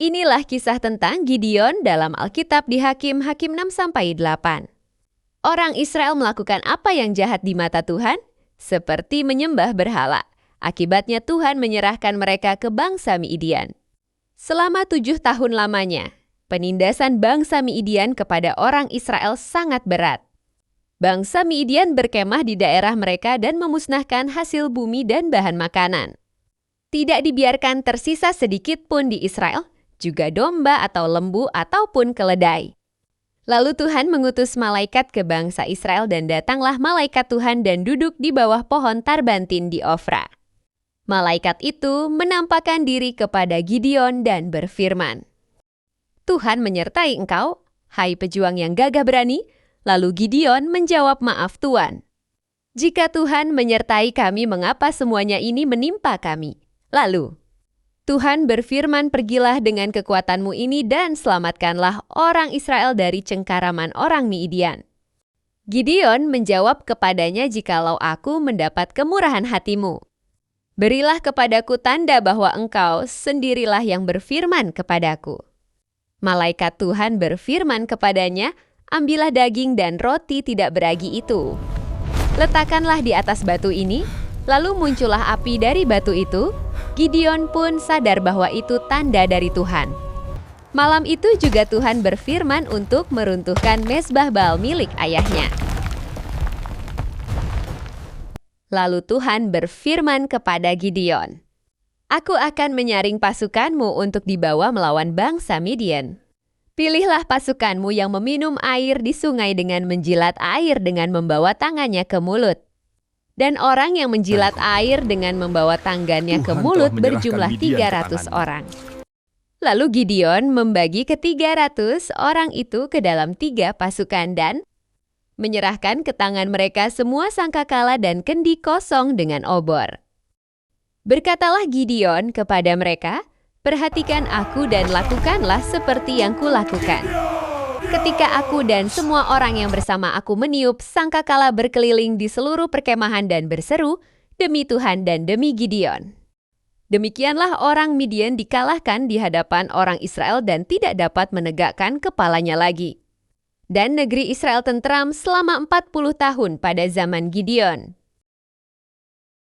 Inilah kisah tentang Gideon dalam Alkitab di Hakim 6-8. Orang Israel melakukan apa yang jahat di mata Tuhan? Seperti menyembah berhala. Akibatnya Tuhan menyerahkan mereka ke bangsa Midian. Selama 7 tahun lamanya, penindasan bangsa Midian kepada orang Israel sangat berat. Bangsa Midian berkemah di daerah mereka dan memusnahkan hasil bumi dan bahan makanan. Tidak dibiarkan tersisa sedikit pun di Israel, juga domba atau lembu ataupun keledai. Lalu Tuhan mengutus malaikat ke bangsa Israel dan datanglah malaikat Tuhan dan duduk di bawah pohon tarbantin di Ofra. Malaikat itu menampakkan diri kepada Gideon dan berfirman, "Tuhan menyertai engkau, hai pejuang yang gagah berani." Lalu Gideon menjawab, "Maaf Tuan. Jika Tuhan menyertai kami, mengapa semuanya ini menimpa kami?" Lalu Tuhan berfirman, "Pergilah dengan kekuatanmu ini dan selamatkanlah orang Israel dari cengkaraman orang Midian." Gideon menjawab kepadanya, "Jikalau aku mendapat kemurahan hatimu, berilah kepadaku tanda bahwa engkau sendirilah yang berfirman kepadaku." Malaikat Tuhan berfirman kepadanya, "Ambillah daging dan roti tidak beragi itu. Letakkanlah di atas batu ini." Lalu muncullah api dari batu itu. Gideon pun sadar bahwa itu tanda dari Tuhan. Malam itu juga Tuhan berfirman untuk meruntuhkan mezbah Baal milik ayahnya. Lalu Tuhan berfirman kepada Gideon, "Aku akan menyaring pasukanmu untuk dibawa melawan bangsa Midian. Pilihlah pasukanmu yang meminum air di sungai dengan menjilat air dengan membawa tangannya ke mulut. Dan orang yang menjilat air dengan membawa tangannya ke mulut berjumlah 300 orang." Lalu Gideon membagi ke 300 orang itu ke dalam 3 pasukan dan menyerahkan ke tangan mereka semua sangkakala dan kendi kosong dengan obor. Berkatalah Gideon kepada mereka, "Perhatikan aku dan lakukanlah seperti yang kulakukan. Ketika aku dan semua orang yang bersama aku meniup sangkakala berkeliling di seluruh perkemahan dan berseru, 'Demi Tuhan dan demi Gideon.' Demikianlah orang Midian dikalahkan di hadapan orang Israel dan tidak dapat menegakkan kepalanya lagi. Dan negeri Israel tentram selama 40 tahun pada zaman Gideon.